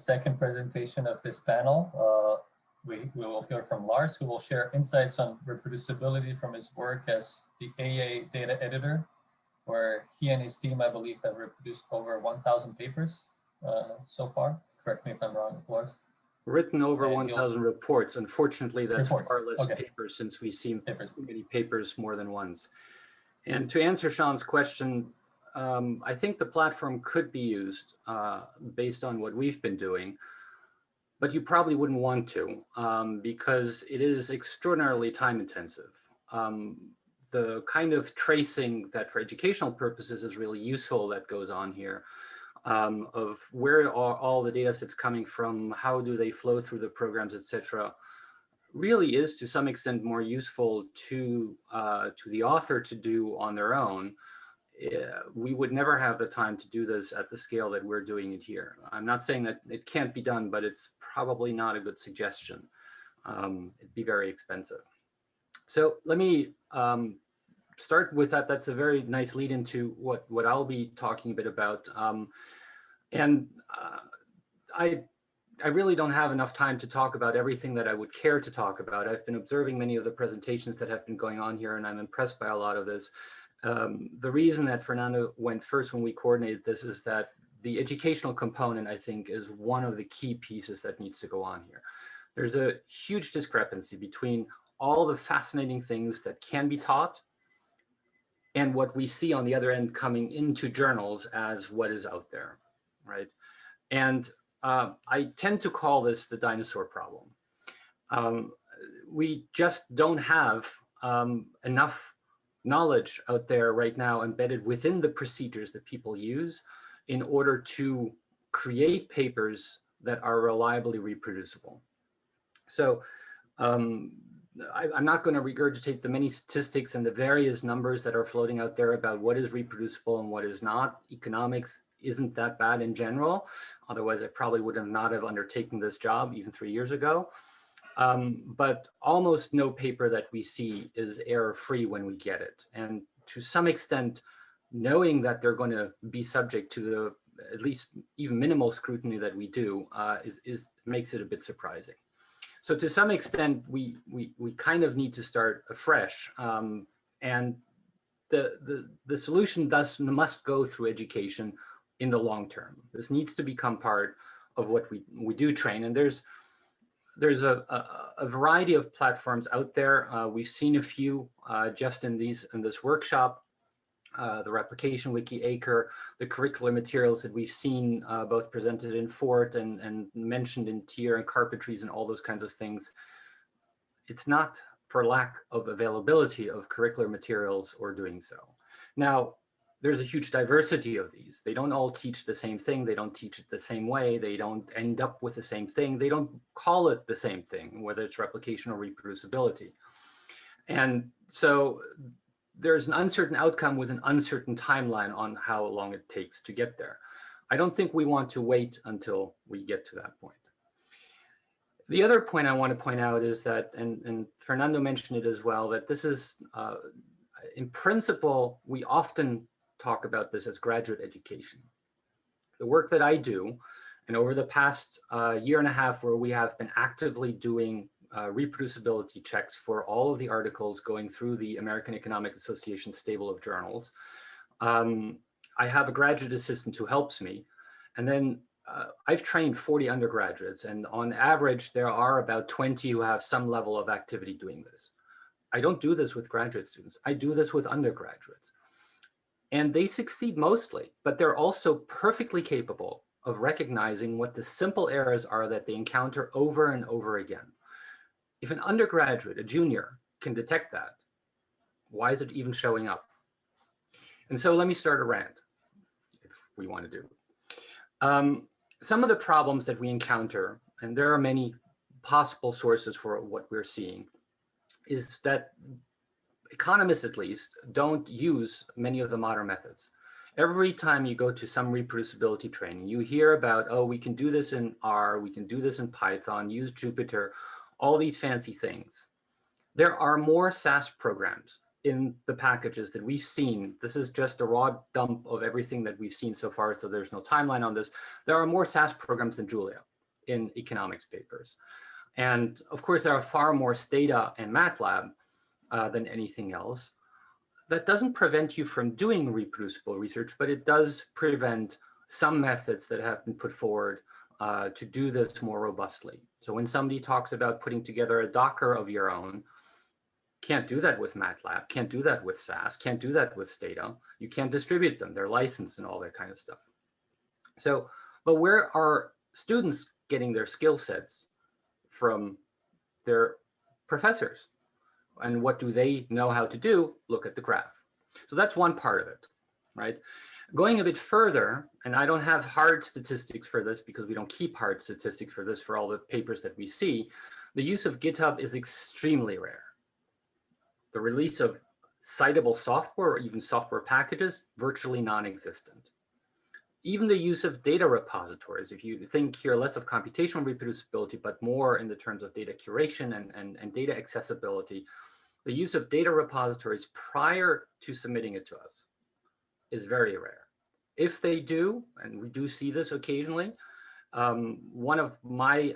second presentation of this panel. We will hear from Lars, who will share insights on reproducibility from his work as the AA data editor, where he and his team, I believe, have reproduced over 1,000 papers so far. Correct me if I'm wrong, Lars. Written over 1,000 reports. Unfortunately, that's far less papers, since we've seen many papers more than once. And to answer Sean's question, I think the platform could be used based on what we've been doing, but you probably wouldn't want to because it is extraordinarily time intensive. The kind of tracing that for educational purposes is really useful that goes on here, of where are all the data sets coming from, how do they flow through the programs, etc., really is to some extent more useful to the author to do on their own. We would never have the time to do this at the scale that we're doing it here. I'm not saying that it can't be done, but it's probably not a good suggestion. It'd be very expensive. So let me start with that. That's a very nice lead into what I'll be talking a bit about. I really don't have enough time to talk about everything that I would care to talk about. I've been observing many of the presentations that have been going on here, and I'm impressed by a lot of this. The reason that Fernando went first when we coordinated this is that the educational component, I think, is one of the key pieces that needs to go on here. There's a huge discrepancy between all the fascinating things that can be taught and what we see on the other end coming into journals as what is out there, right? And I tend to call this the dinosaur problem. We just don't have enough knowledge out there right now embedded within the procedures that people use in order to create papers that are reliably reproducible. So I'm not going to regurgitate the many statistics and the various numbers that are floating out there about what is reproducible and what is not. Economics isn't that bad in general. Otherwise, I probably would not have undertaken this job even 3 years ago. But almost no paper that we see is error-free when we get it. And to some extent, knowing that they're going to be subject to the at least even minimal scrutiny that we do makes it a bit surprising. So to some extent, we kind of need to start afresh. And the solution thus must go through education in the long term. This needs to become part of what we do train. And there's a variety of platforms out there. We've seen a few just in this workshop, the replication wiki, Acre, the curricular materials that we've seen both presented in Fort and mentioned in Tier and Carpentries and all those kinds of things. It's not for lack of availability of curricular materials or doing so. Now, there's a huge diversity of these. They don't all teach the same thing. They don't teach it the same way. They don't end up with the same thing. They don't call it the same thing, whether it's replication or reproducibility. And so there's an uncertain outcome with an uncertain timeline on how long it takes to get there. I don't think we want to wait until we get to that point. The other point I want to point out is that, and Fernando mentioned it as well, that this is, in principle, we often talk about this as graduate education. The work that I do, and over the past year and a half where we have been actively doing reproducibility checks for all of the articles going through the American Economic Association stable of journals, I have a graduate assistant who helps me. And then I've trained 40 undergraduates, and on average, there are about 20 who have some level of activity doing this. I don't do this with graduate students. I do this with undergraduates. And they succeed mostly, but they're also perfectly capable of recognizing what the simple errors are that they encounter over and over again. If an undergraduate, a junior, can detect that, why is it even showing up? And so let me start a rant, if we want to do. Some of the problems that we encounter, and there are many possible sources for what we're seeing, is that economists, at least, don't use many of the modern methods. Every time you go to some reproducibility training, you hear about, oh, we can do this in R, we can do this in Python, use Jupyter, all these fancy things. There are more SAS programs in the packages that we've seen. This is just a raw dump of everything that we've seen so far, so there's no timeline on this. There are more SAS programs than Julia. in economics papers. And of course, there are far more Stata and MATLAB than anything else. That doesn't prevent you from doing reproducible research, but it does prevent some methods that have been put forward to do this more robustly. So when somebody talks about putting together a Docker of your own, can't do that with MATLAB, can't do that with SAS, can't do that with Stata. You can't distribute them, they're licensed and all that kind of stuff. So, but where are students getting their skill sets from their professors? And what do they know how to do? Look at the graph. So that's one part of it, right? Going a bit further, and I don't have hard statistics for this because we don't keep hard statistics for this for all the papers that we see, the use of GitHub is extremely rare. The release of citable software or even software packages, virtually non-existent. Even the use of data repositories, if you think here less of computational reproducibility, but more in the terms of data curation and data accessibility, the use of data repositories prior to submitting it to us is very rare. If they do, and we do see this occasionally, one of my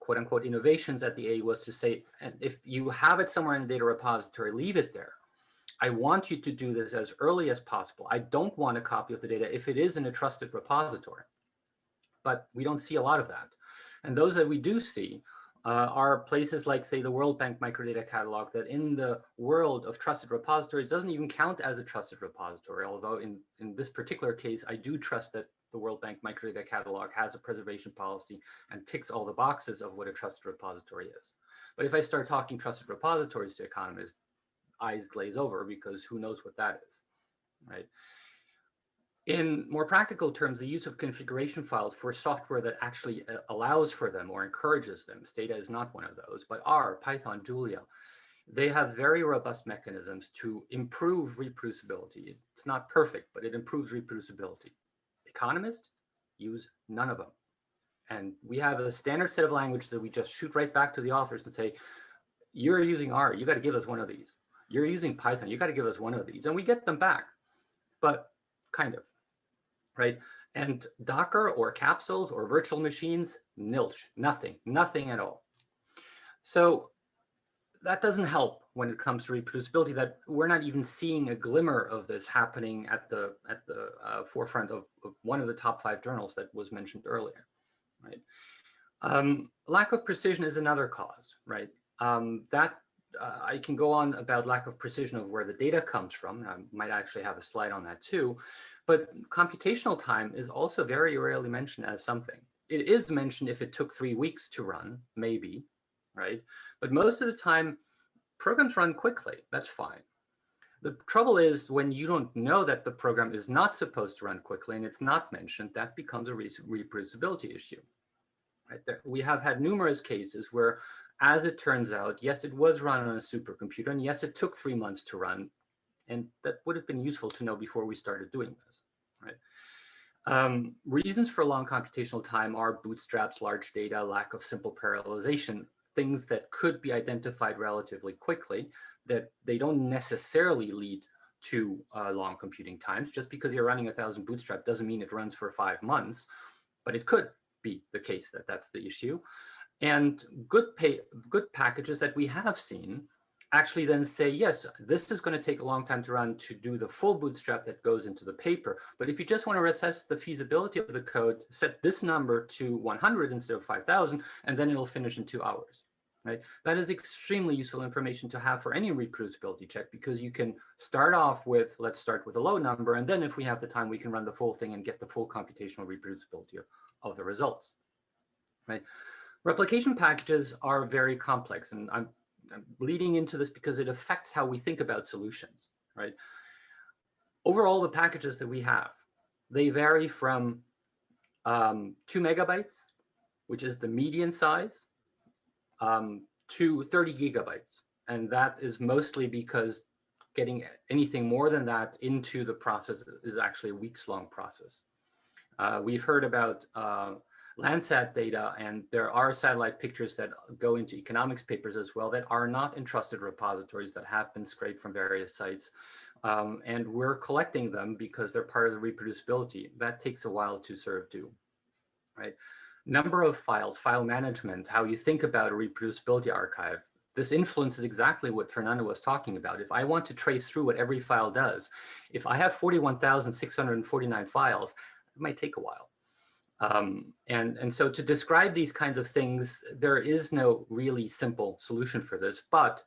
quote unquote innovations at the A was to say, and if you have it somewhere in a data repository, leave it there. I want you to do this as early as possible. I don't want a copy of the data if it is in a trusted repository, but we don't see a lot of that. And those that we do see are places like, say, the World Bank Microdata Catalog that in the world of trusted repositories doesn't even count as a trusted repository, although in this particular case, I do trust that the World Bank Microdata Catalog has a preservation policy and ticks all the boxes of what a trusted repository is. But if I start talking trusted repositories to economists, eyes glaze over because who knows what that is, right? In more practical terms, the use of configuration files for software that actually allows for them or encourages them, Stata is not one of those, but R, Python, Julia, they have very robust mechanisms to improve reproducibility. It's not perfect, but it improves reproducibility. Economists use none of them. And we have a standard set of languages that we just shoot right back to the authors and say, you're using R, you got to give us one of these. You're using Python, you got to give us one of these. And we get them back, but kind of, right? And Docker or capsules or virtual machines, nilch, nothing at all. So that doesn't help when it comes to reproducibility, that we're not even seeing a glimmer of this happening at the forefront of one of the top 5 journals that was mentioned earlier, right? Lack of precision is another cause, right? I can go on about lack of precision of where the data comes from. And I might actually have a slide on that too, but computational time is also very rarely mentioned as something. It is mentioned if it took 3 weeks to run, maybe, right? But most of the time, programs run quickly, that's fine. The trouble is when you don't know that the program is not supposed to run quickly and it's not mentioned, that becomes a reproducibility issue. Right? We have had numerous cases where, as it turns out, yes, it was run on a supercomputer, and yes, it took 3 months to run, and that would have been useful to know before we started doing this. Right? Reasons for long computational time are bootstraps, large data, lack of simple parallelization, things that could be identified relatively quickly, that they don't necessarily lead to long computing times. Just because you're running 1,000 bootstrap doesn't mean it runs for 5 months, but it could be the case that that's the issue. And good packages that we have seen actually then say, yes, this is going to take a long time to run to do the full bootstrap that goes into the paper. But if you just want to assess the feasibility of the code, set this number to 100 instead of 5,000, and then it'll finish in 2 hours. Right? That is extremely useful information to have for any reproducibility check, because you can start off with, let's start with a low number, and then if we have the time, we can run the full thing and get the full computational reproducibility of the results. Right? Replication packages are very complex, and I'm leading into this because it affects how we think about solutions, right? Overall, the packages that we have, they vary from 2 megabytes, which is the median size, to 30 gigabytes. And that is mostly because getting anything more than that into the process is actually a weeks-long process. We've heard about Landsat data, and there are satellite pictures that go into economics papers as well that are not in trusted repositories, that have been scraped from various sites. And we're collecting them because they're part of the reproducibility. That takes a while to sort of do, right? number of files, file management, how you think about a reproducibility archive. This influences exactly what Fernando was talking about. If I want to trace through what every file does, if I have 41,649 files, it might take a while. And so to describe these kinds of things, there is no really simple solution for this, but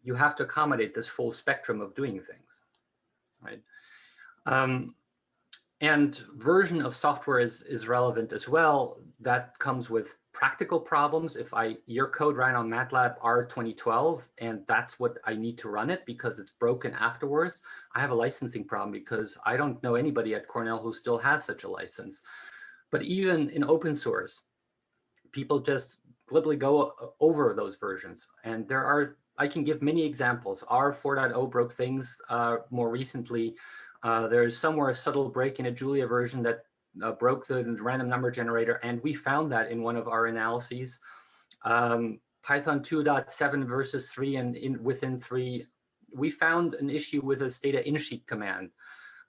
you have to accommodate this full spectrum of doing things, right? And version of software is relevant as well. That comes with practical problems. If your code ran on MATLAB R2012 and that's what I need to run it because it's broken afterwards, I have a licensing problem because I don't know anybody at Cornell who still has such a license. But even in open source, people just glibly go over those versions. And I can give many examples. R4.0 broke things more recently. There's somewhere a subtle break in a Julia version that broke the random number generator, and we found that in one of our analyses. Python 2.7 versus 3, and within 3, we found an issue with a stata insheet command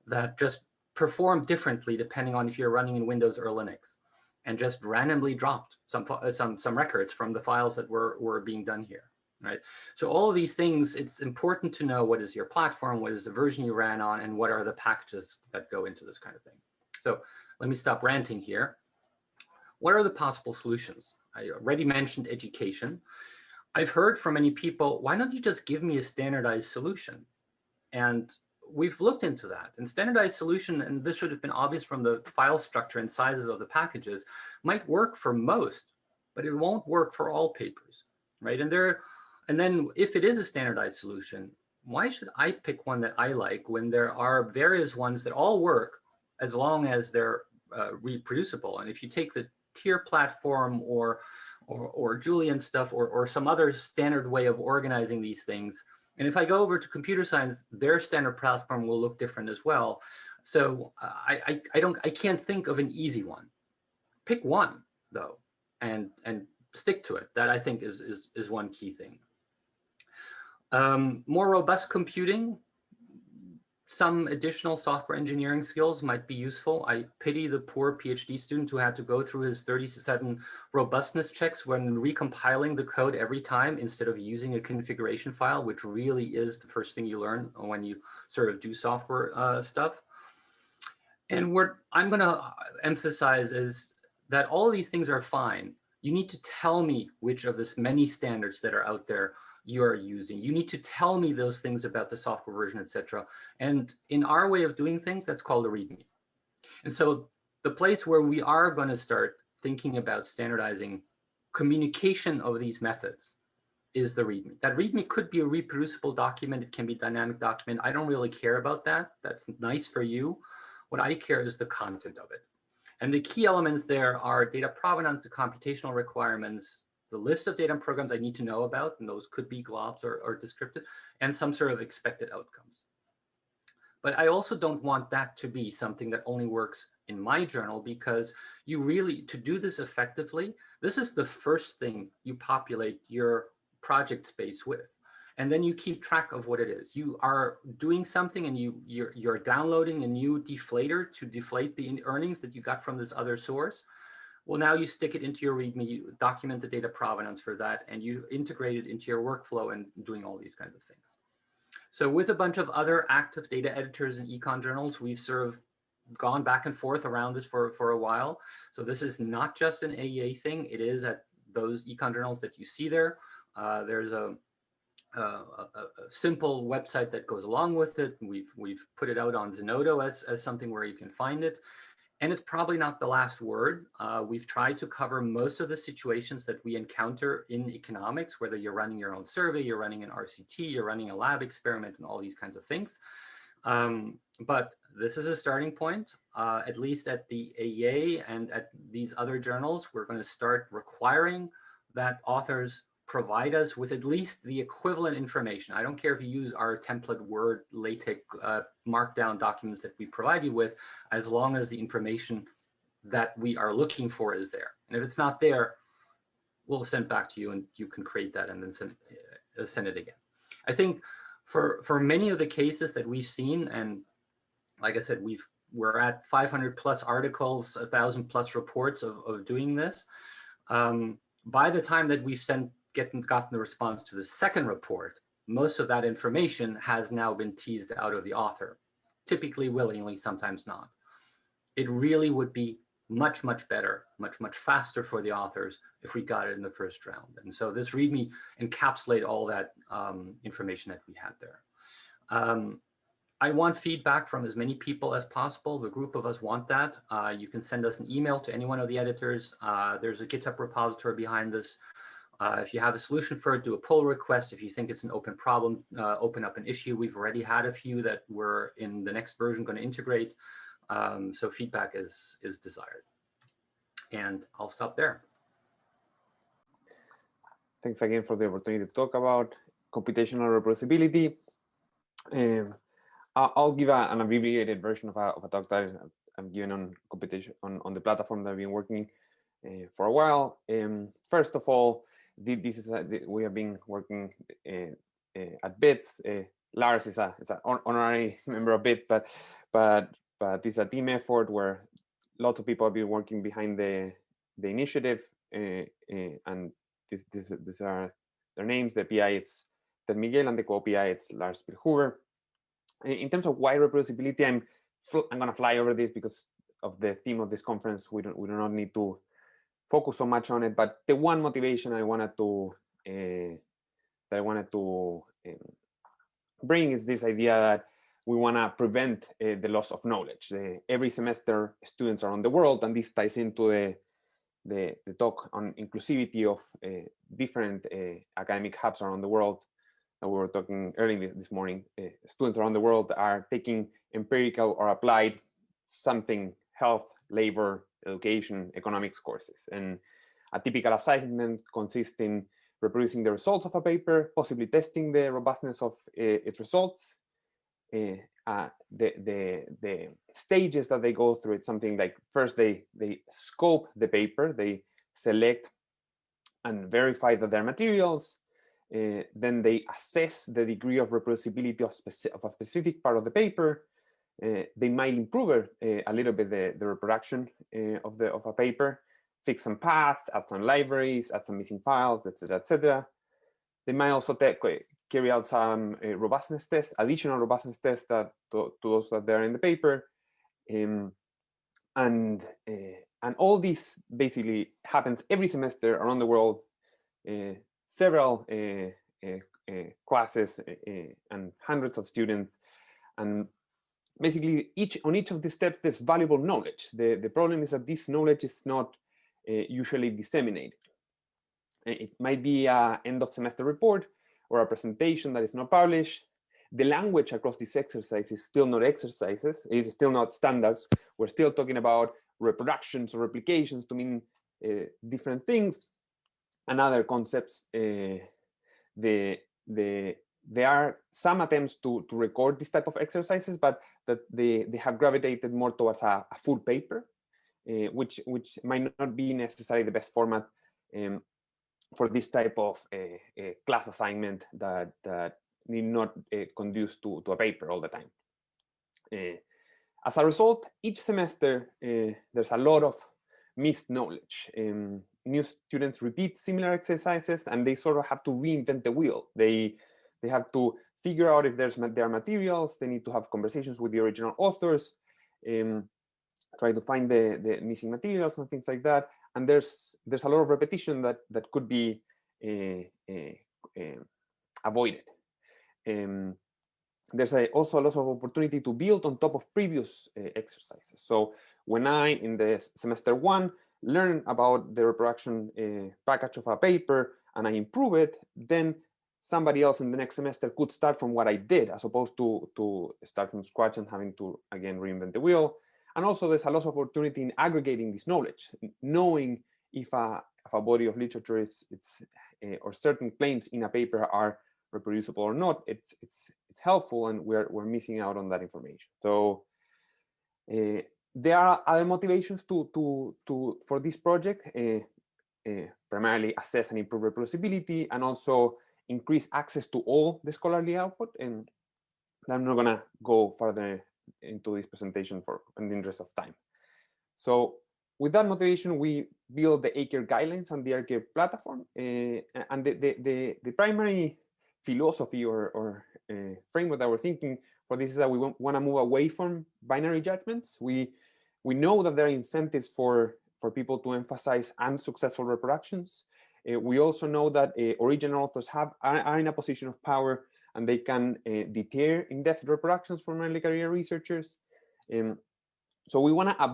that just performed differently depending on if you're running in Windows or Linux, and just randomly dropped some records from the files that were being done here. Right. So all of these things, it's important to know what is your platform, what is the version you ran on, and what are the packages that go into this kind of thing. So let me stop ranting here. What are the possible solutions? I already mentioned education. I've heard from many people, why don't you just give me a standardized solution? And we've looked into that. And standardized solution, and this should have been obvious from the file structure and sizes of the packages, might work for most, but it won't work for all papers, right? And then if it is a standardized solution, why should I pick one that I like when there are various ones that all work as long as they're reproducible? And if you take the tier platform or Julian stuff or some other standard way of organizing these things, and if I go over to computer science, their standard platform will look different as well. So I can't think of an easy one. Pick one though, and stick to it. That I think is one key thing. More robust computing, some additional software engineering skills might be useful. I pity the poor PhD student who had to go through his 37 robustness checks when recompiling the code every time instead of using a configuration file, which really is the first thing you learn when you sort of do software stuff. And what I'm going to emphasize is that all of these things are fine. You need to tell me which of the many standards that are out there you are using. You need to tell me those things about the software version, etc. And in our way of doing things, that's called a README. And so the place where we are going to start thinking about standardizing communication of these methods is the README. That README could be a reproducible document. It can be a dynamic document. I don't really care about that. That's nice for you. What I care is the content of it. And the key elements there are data provenance, the computational requirements, the list of data and programs I need to know about, and those could be globs or descriptive, and some sort of expected outcomes. But I also don't want that to be something that only works in my journal, because you really, to do this effectively, this is the first thing you populate your project space with. And then you keep track of what it is. You are doing something and you're downloading a new deflator to deflate the earnings that you got from this other source. Well, now you stick it into your README, you document the data provenance for that, and you integrate it into your workflow and doing all these kinds of things. So with a bunch of other active data editors and econ journals, we've sort of gone back and forth around this for a while. So this is not just an AEA thing. It is at those econ journals that you see there. There's a simple website that goes along with it. We've put it out on Zenodo as something where you can find it. And it's probably not the last word. We've tried to cover most of the situations that we encounter in economics, whether you're running your own survey, you're running an RCT, you're running a lab experiment, and all these kinds of things. But this is a starting point. At least at the AEA and at these other journals, we're going to start requiring that authors provide us with at least the equivalent information. I don't care if you use our template Word, LaTeX, Markdown documents that we provide you with, as long as the information that we are looking for is there. And if it's not there, we'll send it back to you and you can create that and then send it again. I think for many of the cases that we've seen, and like I said, we're at 500 plus articles, 1,000 plus reports of doing this. By the time that we've gotten the response to the second report, most of that information has now been teased out of the author, typically willingly, sometimes not. It really would be much, much better, much, much faster for the authors if we got it in the first round. And so this README encapsulates all that information that we had there. I want feedback from as many people as possible. The group of us want that. You can send us an email to any one of the editors. There's a GitHub repository behind this. If you have a solution for it, do a pull request. If you think it's an open problem, open up an issue. We've already had a few that we're in the next version going to integrate. So feedback is desired. And I'll stop there. Thanks again for the opportunity to talk about computational reproducibility. I'll give an abbreviated version of a talk that I'm giving on computation on the platform that I've been working for a while. First of all, we have been working at BITSS. Lars is an honorary member of BITSS, but it's a team effort where lots of people have been working behind the initiative, and these are their names. The PI is Ted Miguel, and the co-PI it's Lars Hoover. In terms of why reproducibility, I'm going to fly over this because of the theme of this conference. We do not need to focus so much on it. But the one motivation I wanted to bring is this idea that we want to prevent the loss of knowledge. Every semester, students around the world, and this ties into the talk on inclusivity of different academic hubs around the world that we were talking earlier this morning. Students around the world are taking empirical or applied something, health, labor, education, economics courses. And a typical assignment consists in reproducing the results of a paper, possibly testing the robustness of its results. The stages that they go through, it's something like first they scope the paper, they select and verify that there are materials. Then they assess the degree of reproducibility of a specific part of the paper. They might improve a little bit the reproduction of a paper, fix some paths, add some libraries, add some missing files, etc., etc. They might also carry out some robustness tests, additional robustness tests to those that are in the paper, and all this basically happens every semester around the world. Several classes and hundreds of students, and basically on each of these steps there's valuable knowledge. The problem is that this knowledge is not usually disseminated. It might be an end of semester report or a presentation that is not published. The language across this exercise is still not exercises, is still not standards. We're still talking about reproductions or replications to mean different things and other concepts. There are some attempts to record this type of exercises, but that they have gravitated more towards a full paper, which might not be necessarily the best format for this type of class assignment that need not conduce to a paper all the time. As a result, each semester there's a lot of missed knowledge. New students repeat similar exercises, and they sort of have to reinvent the wheel. They have to figure out if there are materials. They need to have conversations with the original authors, try to find the missing materials and things like that. And there's a lot of repetition that could be avoided. There's also a lot of opportunity to build on top of previous exercises. So when I, in the semester 1, learn about the reproduction package of a paper and I improve it, then somebody else in the next semester could start from what I did, as opposed to start from scratch and having to, again, reinvent the wheel. And also there's a lot of opportunity in aggregating this knowledge, knowing if a body of literature or certain claims in a paper are reproducible or not. It's helpful, and we're missing out on that information. So there are other motivations for this project, primarily assess and improve reproducibility, and also increase access to all the scholarly output. And I'm not gonna go further into this presentation in the interest of time. So with that motivation, we build the ACARE guidelines and the ACARE platform. And the primary philosophy or framework that we're thinking for this is that we want to move away from binary judgments. We know that there are incentives for people to emphasize unsuccessful reproductions. We also know that original authors are in a position of power, and they can deter in-depth reproductions from early career researchers. So we want to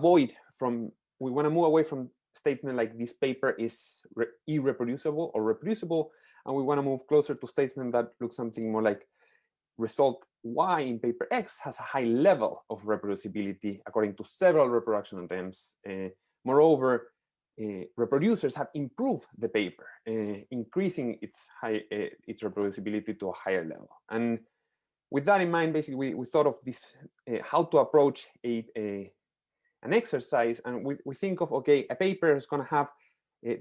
move away from statement like this paper is irreproducible or reproducible, and we want to move closer to statement that looks something more like result Y in paper X has a high level of reproducibility according to several reproduction attempts. Moreover, reproducers have improved the paper, increasing its reproducibility to a higher level. And with that in mind, basically, we thought of this, how to approach an exercise, and we think of, okay, a paper is going to have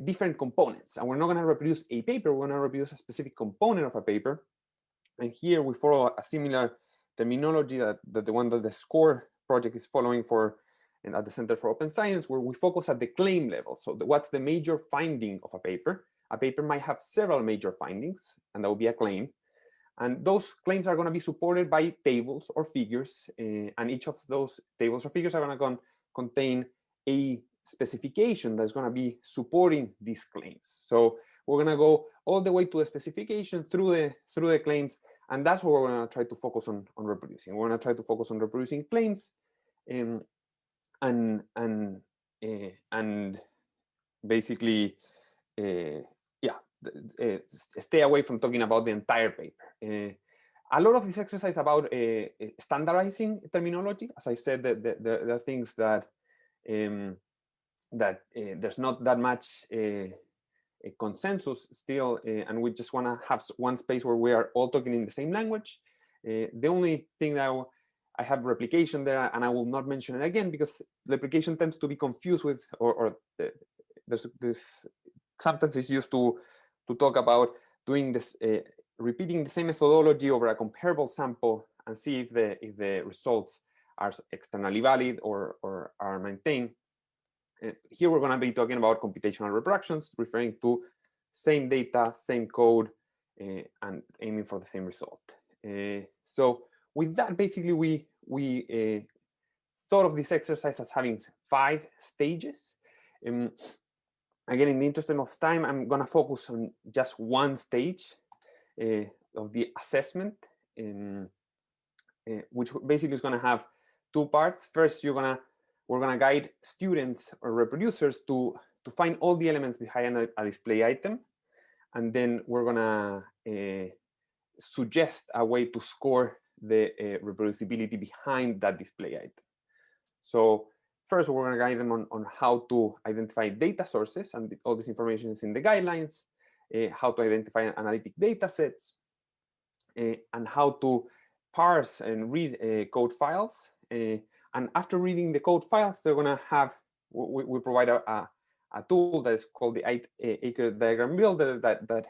different components, and we're not going to reproduce a paper, we're going to reproduce a specific component of a paper. And here we follow a similar terminology that the one that the SCORE project is following and at the Center for Open Science, where we focus at the claim level. So what's the major finding of a paper? A paper might have several major findings, and that will be a claim. And those claims are going to be supported by tables or figures, and each of those tables or figures are going to contain a specification that's going to be supporting these claims. So we're going to go all the way to the specification through the claims, and that's what we're going to try to focus on reproducing. We're going to try to focus on reproducing claims, and basically, stay away from talking about the entire paper. A lot of this exercise about standardizing terminology. As I said, there are things that there's not that much a consensus still, and we just want to have one space where we are all talking in the same language. The only thing that I have replication there, and I will not mention it again because replication tends to be confused with, there's this sometimes it's used to talk about doing this, repeating the same methodology over a comparable sample and see if the results are externally valid or are maintained. Here we're going to be talking about computational reproductions, referring to same data, same code, and aiming for the same result. So with that, basically, we thought of this exercise as having 5 stages. Again, in the interest of time, I'm going to focus on just one stage of the assessment, which basically is going to have 2 parts. First, we're going to guide students or reproducers to find all the elements behind a display item, and then we're going to suggest a way to score the reproducibility behind that display item. So first, we're going to guide them on how to identify data sources, and all this information is in the guidelines, how to identify analytic data sets, and how to parse and read code files. And after reading the code files, they're going to have, we provide a tool that is called the ACARE diagram builder that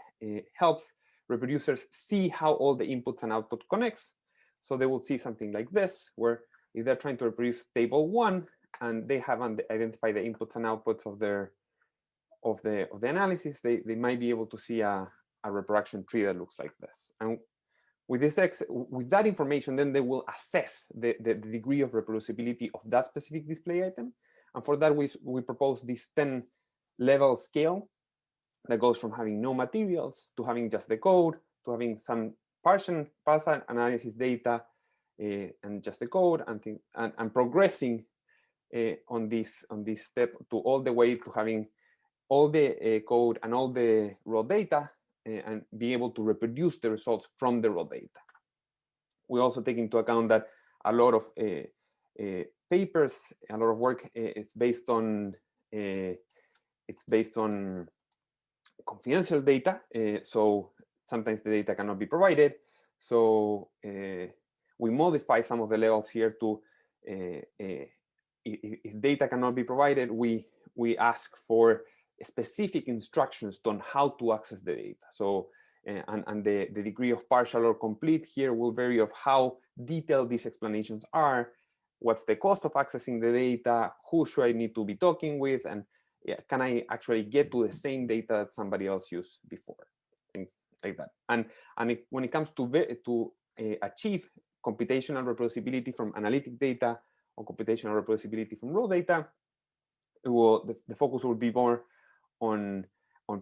helps reproducers see how all the inputs and output connects. So they will see something like this, where if they're trying to reproduce table 1 and they haven't identified the inputs and outputs of the analysis, they might be able to see a reproduction tree that looks like this. And with that information, then they will assess the degree of reproducibility of that specific display item. And for that, we propose this 10-level scale that goes from having no materials to having just the code, to having some partial analysis data and just the code, and progressing on this step to all the way to having all the code and all the raw data, and be able to reproduce the results from the raw data. We also take into account that a lot of papers, a lot of work, it's based on confidential data. So sometimes the data cannot be provided. So we modify some of the levels here to, if data cannot be provided, we ask for specific instructions on how to access the data. So, and the degree of partial or complete here will vary of how detailed these explanations are, what's the cost of accessing the data, who should I need to be talking with, and yeah, can I actually get to the same data that somebody else used before, things like that. And when it comes to achieve computational reproducibility from analytic data or computational reproducibility from raw data, the focus will be more on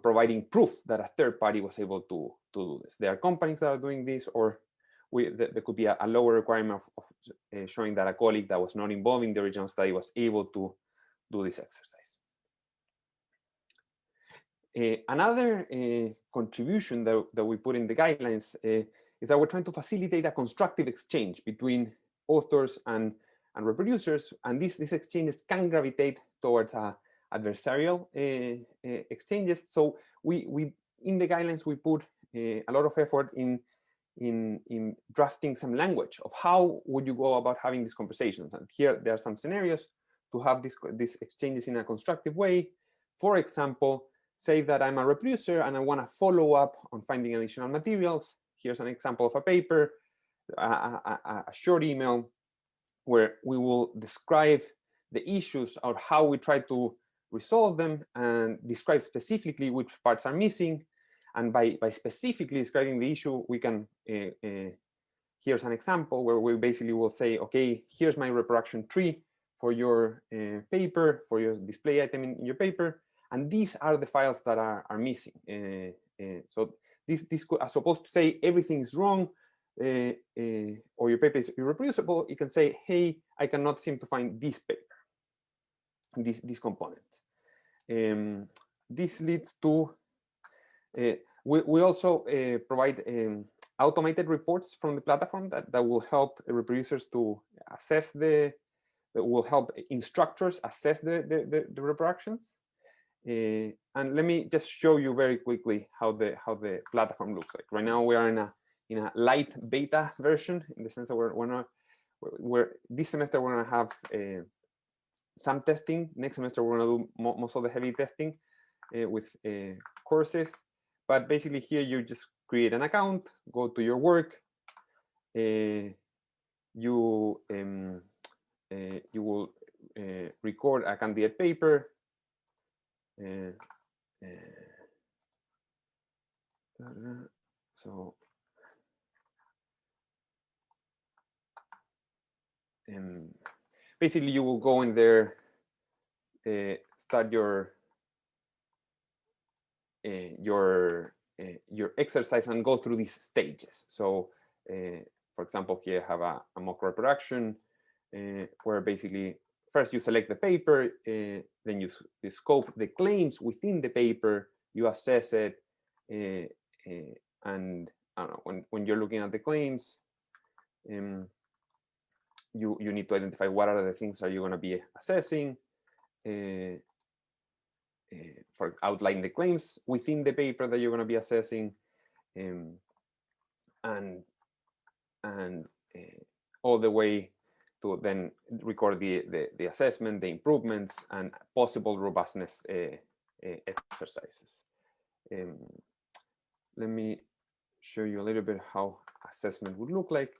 providing proof that a third party was able to do this. There are companies that are doing this, or there could be a lower requirement of showing that a colleague that was not involved in the original study was able to do this exercise. Another contribution that we put in the guidelines is that we're trying to facilitate a constructive exchange between authors and reproducers, and these exchanges can gravitate towards adversarial exchanges. So we in the guidelines we put a lot of effort in drafting some language of how would you go about having these conversations. And here there are some scenarios to have these exchanges in a constructive way. For example, say that I'm a reproducer and I want to follow up on finding additional materials. Here's an example of a paper, a short email where we will describe the issues or how we try to resolve them and describe specifically which parts are missing. And by specifically describing the issue, we can, here's an example where we basically will say, okay, here's my reproduction tree for your paper, for your display item in your paper. And these are the files that are missing. So this could, as opposed to say everything is wrong or your paper is irreproducible, you can say, hey, I cannot seem to find this paper, this component. This leads to, we also provide automated reports from the platform that will help reproducers to assess that will help instructors assess the reproductions. And let me just show you very quickly how the platform looks like. Right now we are in a light beta version, in the sense that we're this semester we're gonna have some testing. Next semester we're gonna do most of the heavy testing with courses. But basically here you just create an account, go to your work, you will record a candidate paper. So basically you will go in there, start your exercise and go through these stages. So for example, here I have a mock reproduction where basically first you select the paper, then you scope the claims within the paper, you assess it, and I don't know, when you're looking at the claims, you need to identify what are the things that you're going to be assessing, for outline the claims within the paper that you're going to be assessing, and all the way to then record the assessment, the improvements, and possible robustness exercises. Let me show you a little bit how assessment would look like.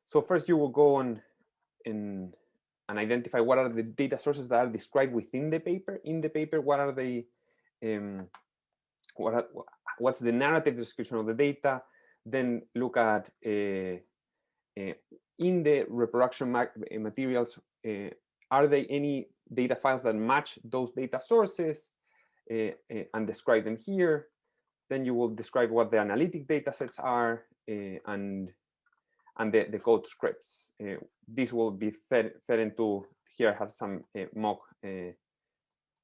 So first you will go on and identify what are the data sources that are described within the paper. In the paper, what are the what's the narrative description of the data? Then look at in the reproduction materials, are there any data files that match those data sources, and describe them here. Then you will describe what the analytic data sets are, and the code scripts. This will be fed into, here I have some mock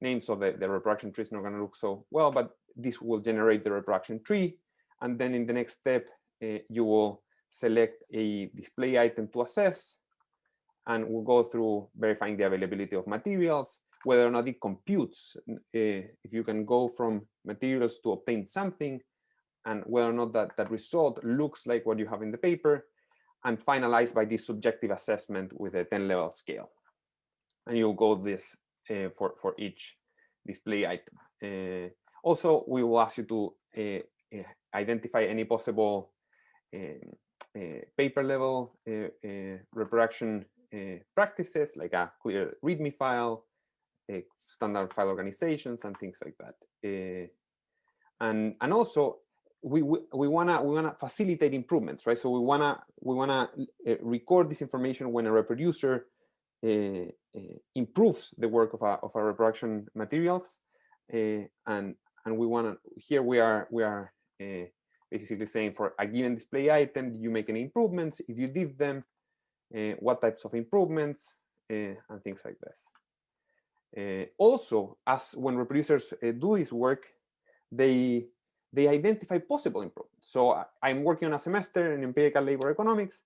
names, so the reproduction tree is not going to look so well, but this will generate the reproduction tree. And then in the next step, you will select a display item to assess, and we'll go through verifying the availability of materials, whether or not it computes, if you can go from materials to obtain something, and whether or not that result looks like what you have in the paper, and finalize by this subjective assessment with a 10-level scale. And you'll go this for each display item. Also, we will ask you to identify any possible paper level reproduction practices, like a clear README file, standard file organizations, and things like that. And also we wanna facilitate improvements, right? So we wanna record this information when a reproducer improves the work of our reproduction materials, and we wanna, here we are basically saying, for a given display item, did you make any improvements? If you did them, what types of improvements, and things like this. Also, as when reproducers do this work, they identify possible improvements. So I'm working on a semester in empirical labor economics,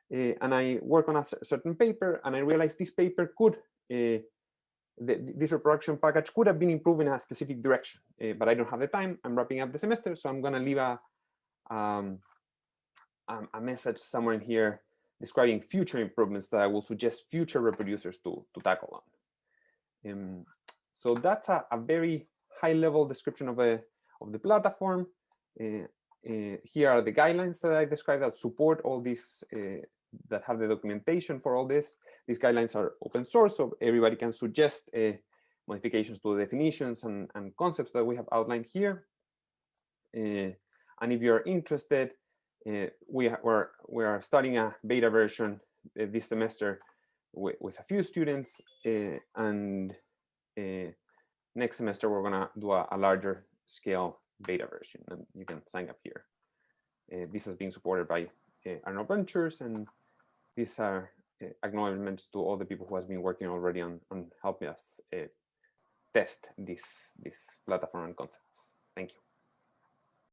and I work on a certain paper, and I realize this paper could, this reproduction package could have been improved in a specific direction, but I don't have the time. I'm wrapping up the semester, so I'm going to leave a message somewhere in here describing future improvements that I will suggest future reproducers to tackle on. So that's a very high-level description of the platform. Here are the guidelines that I described that support all this, that have the documentation for all this. These guidelines are open source, so everybody can suggest modifications to the definitions and concepts that we have outlined here. And if you're interested, we are starting a beta version this semester with a few students, and next semester we're gonna do a larger scale beta version, and you can sign up here. This is being supported by Arnold Ventures, and these are acknowledgements to all the people who has been working already on helping us test this platform and concepts. Thank you.